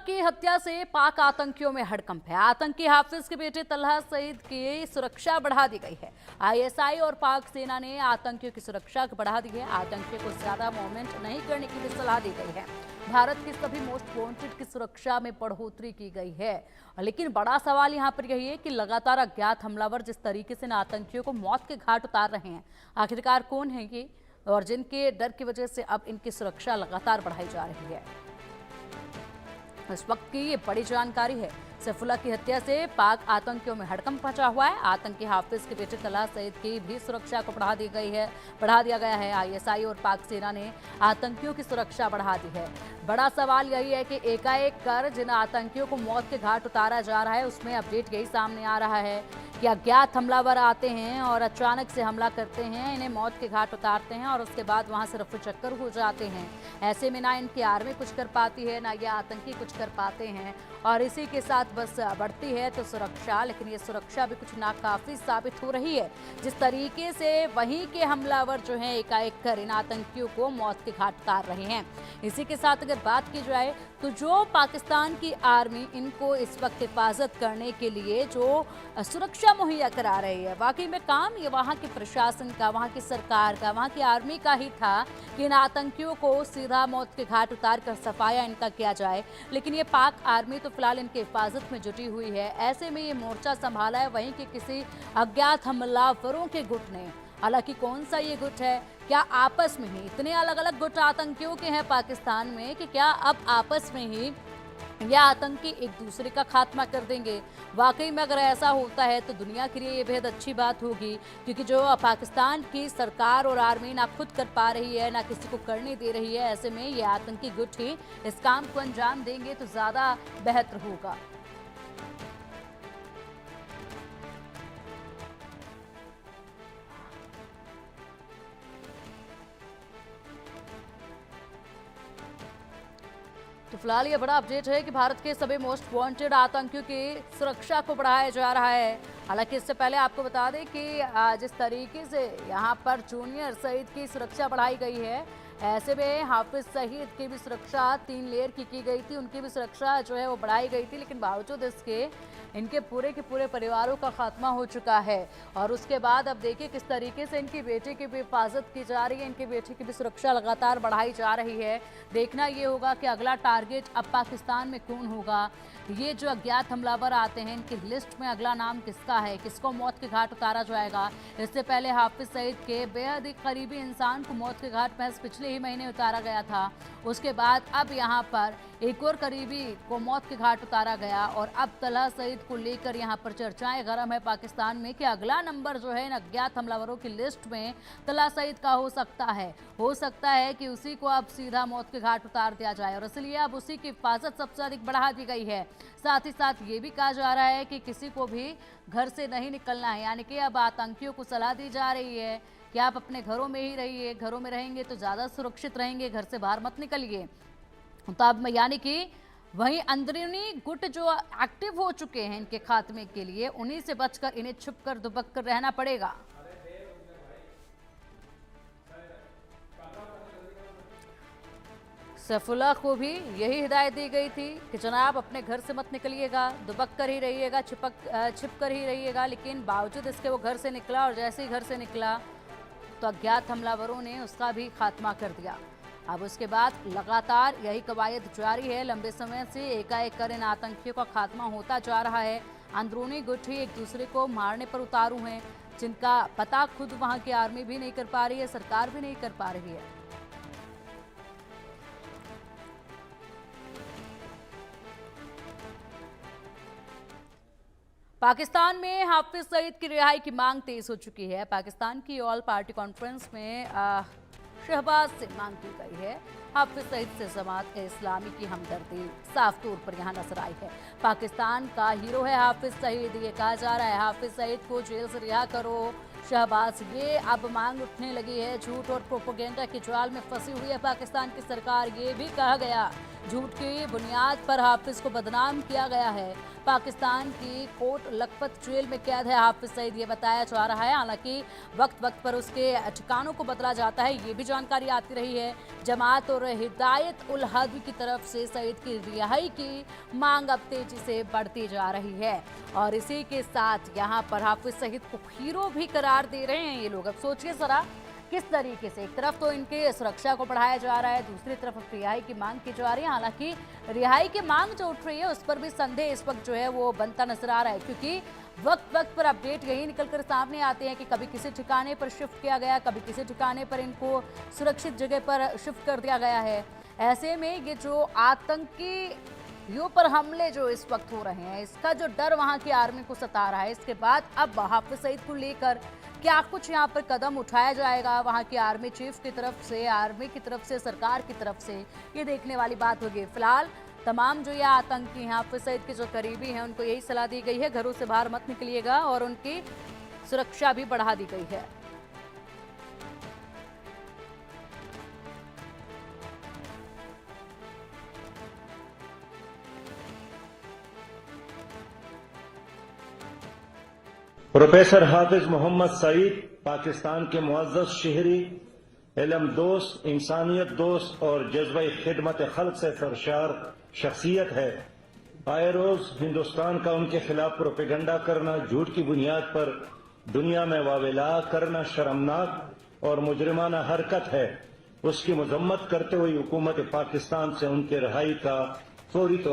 की हत्या से पाक आतंकियों में हड़कंप है। आतंकी हाफिज के बेटे तलहा सईद की सुरक्षा बढ़ा दी गई है। आईएसआई और पाक सेना ने आतंकियों की सुरक्षा बढ़ा दी है। आतंकियों को ज्यादा मूवमेंट नहीं करने की भी सलाह दी गई है। भारत के सभी मोस्ट वांटेड की सुरक्षा में बढ़ोतरी की गई है। लेकिन बड़ा सवाल यहाँ पर यही है कि लगातार अज्ञात हमलावर जिस तरीके से आतंकियों को मौत के घाट उतार रहे हैं, आखिरकार कौन है ये और जिनके डर की वजह से अब इनकी सुरक्षा लगातार बढ़ाई जा रही है। इस वक्त की ये बड़ी जानकारी है। सैफुल्लाह की हत्या से पाक आतंकियों में हड़कंप मचा हुआ है। आतंकी हाफिज के बेटे तलहा सईद की भी सुरक्षा को बढ़ा दिया गया है। आईएसआई और पाक सेना ने आतंकियों की सुरक्षा बढ़ा दी है। बड़ा सवाल यही है कि एकाएक कर जिन आतंकियों को मौत के घाट उतारा जा रहा है, उसमें अपडेट यही सामने आ रहा है कि अज्ञात हमलावर आते हैं और अचानक से हमला करते हैं, इन्हें मौत के घाट उतारते हैं और उसके बाद वहां से रफू चक्कर हो जाते हैं। ऐसे में ना इनकी आर्मी कुछ कर पाती है, ना ये आतंकी कुछ कर पाते हैं और इसी के साथ बस बढ़ती है तो सुरक्षा। लेकिन ये सुरक्षा भी कुछ नाकाफी साबित हो रही है। जिस तरीके से वहीं के हमलावर जो हैं एकाएक कर इन आतंकियों को मौत के घाट उतार रहे हैं। इसी के साथ अगर बात की जाए तो जो पाकिस्तान की आर्मी इनको इस वक्त हिफाजत करने के लिए जो सुरक्षा मुहैया करा रही है, वाकई में काम ये वहाँ के प्रशासन का, वहाँ की सरकार का, वहाँ की आर्मी का ही था कि इन आतंकियों को सीधा मौत के घाट उतार कर सफाया इनका किया जाए। लेकिन ये पाक आर्मी तो फिलहाल इनकी हिफाजत में जुटी हुई है। ऐसे में ये मोर्चा संभाला है वहीं के किसी अज्ञात हमलावरों के गुट ने। हालांकि कौन सा ये गुट है, क्या आपस में ही इतने अलग अलग गुट आतंकियों के हैं पाकिस्तान में कि क्या अब आपस में ही यह आतंकी एक दूसरे का खात्मा कर देंगे? वाकई में अगर ऐसा होता है तो दुनिया के लिए ये बेहद अच्छी बात होगी, क्योंकि जो पाकिस्तान की सरकार और आर्मी ना खुद कर पा रही है, ना किसी को करने दे रही है, ऐसे में ये आतंकी गुट ही इस काम को अंजाम देंगे तो ज्यादा बेहतर होगा। तो फिलहाल ये बड़ा अपडेट है कि भारत के सभी मोस्ट वांटेड आतंकियों की सुरक्षा को बढ़ाया जा रहा है। हालांकि इससे पहले आपको बता दें कि जिस तरीके से यहाँ पर जूनियर सईद की सुरक्षा बढ़ाई गई है, ऐसे में हाफिज सईद की भी सुरक्षा 3 लेयर की गई थी, उनकी भी सुरक्षा जो है वो बढ़ाई गई थी। लेकिन बावजूद इसके इनके पूरे के पूरे परिवारों का खात्मा हो चुका है और उसके बाद अब देखिए किस तरीके से इनकी बेटी की भी हिफाजत की जा रही है, इनकी बेटी की भी सुरक्षा लगातार बढ़ाई जा रही है। देखना ये होगा कि अगला टारगेट अब पाकिस्तान में कौन होगा। ये जो अज्ञात हमलावर आते हैं, इनकी लिस्ट में अगला नाम किसका है, किसको मौत के घाट उतारा जाएगा। इससे पहले हाफिज सईद के बेहद ही करीबी इंसान को मौत के घाट महज पिछले ही महीने उतारा गया था। उसके बाद अब यहाँ पर एक और करीबी को मौत के घाट उतारा गया और अब तलहा सईद को लेकर यहाँ पर चर्चाएं गर्म है पाकिस्तान में कि अगला नंबर जो है इन अज्ञात हमलावरों की लिस्ट में तलहा सईद का हो सकता है कि उसी को अब सीधा मौत के घाट उतार दिया जाए और इसलिए अब उसी की हिफाजत सबसे अधिक बढ़ा दी गई है। साथ ही साथ ये भी कहा जा रहा है कि किसी को भी घर से नहीं निकलना है, यानी कि अब आतंकियों को सलाह दी जा रही है कि आप अपने घरों में ही रहिए, घरों में रहेंगे तो ज़्यादा सुरक्षित रहेंगे, घर से बाहर मत निकलिए। तो अब यानी कि वहीं अंदरूनी गुट जो एक्टिव हो चुके हैं इनके खात्मे के लिए, उन्हीं से बचकर इन्हें छुपकर दुबक कर रहना पड़ेगा। सैफुल्लाह को भी यही हिदायत दी गई थी कि जनाब अपने घर से मत निकलिएगा, दुबक कर ही रहिएगा, छिप कर ही रहिएगा। लेकिन बावजूद इसके वो घर से निकला और जैसे ही घर से निकला तो अज्ञात हमलावरों ने उसका भी खात्मा कर दिया। अब उसके बाद लगातार यही कवायद जारी है। लंबे समय से एकाएक कर इन आतंकियों का खात्मा होता जा रहा है। अंदरूनी गुट ही एक दूसरे को मारने पर उतारू हैं, जिनका पता खुद वहां की आर्मी भी नहीं कर पा रही है, सरकार भी नहीं कर पा रही है। पाकिस्तान में हाफिज सईद की रिहाई की मांग तेज हो चुकी है। पाकिस्तान की ऑल पार्टी कॉन्फ्रेंस में शहबाज से मांग की गई है। हाफिज सईद से जमात इस्लामी की हमदर्दी साफ तौर पर यहां नजर आई है। पाकिस्तान का हीरो है हाफिज सईद, ये कहा जा रहा है हाफिज सईद को जेल से रिहा करो, शहबाज, ये अब मांग उठने लगी है। झूठ और प्रोपेगेंडा के जाल में फंसी हुई है पाकिस्तान की सरकार। ये भी कहा गया झूठ की बुनियाद पर हाफिज को बदनाम किया गया है। पाकिस्तान की कोट लखपत जेल में कैद है हाफिज सईद, ये बताया जा रहा है। हालांकि वक्त वक्त पर उसके ठिकानों को बदला जाता है, ये भी जानकारी आती रही है। जमात और हिदायत उल हद की तरफ से सईद की रिहाई की मांग अब तेजी से बढ़ती जा रही है और इसी के साथ यहाँ पर हाफिज सईद को हीरो भी करार दे रहे हैं ये लोग। अब सोचिए जरा किस तरीके से, एक तरफ तो इनके सुरक्षा को बढ़ाया जा रहा है, दूसरी तरफ रिहाई की मांग की जा रही है। हालांकि रिहाई की मांग जो उठ रही है उस पर भी संदेह इस वक्त जो है वो बनता नजर आ रहा है, क्योंकि वक्त वक्त पर अपडेट यही निकलकर सामने आते हैं कि कभी किसी ठिकाने पर शिफ्ट किया गया, कभी किसी ठिकाने पर इनको सुरक्षित जगह पर शिफ्ट कर दिया गया है। ऐसे में ये जो आतंकी यू पर हमले जो इस वक्त हो रहे हैं, इसका जो डर वहां की आर्मी को सता रहा है, इसके बाद अब हाफिज सईद को लेकर क्या कुछ यहाँ पर कदम उठाया जाएगा वहाँ की आर्मी चीफ की तरफ से, आर्मी की तरफ से, सरकार की तरफ से, ये देखने वाली बात होगी। फिलहाल तमाम जो ये आतंकी हैं हाफिज सईद के जो करीबी हैं उनको यही सलाह दी गई है, घरों से बाहर मत निकलिएगा और उनकी सुरक्षा भी बढ़ा दी गई है। प्रोफेसर हाफिज मोहम्मद सईद पाकिस्तान के मुअज़्ज़ज़ शहरी, इल्म दोस्त, इंसानियत दोस्त और जज्बा खिदमत खल्क से सरशार शख्सियत है। आए रोज हिंदुस्तान का उनके खिलाफ प्रोपेगेंडा करना, झूठ की बुनियाद पर दुनिया में वावेला करना शर्मनाक और मुजरिमाना हरकत है। उसकी मजम्मत करते हुए हुकूमत पाकिस्तान से उनके रिहाई का फौरी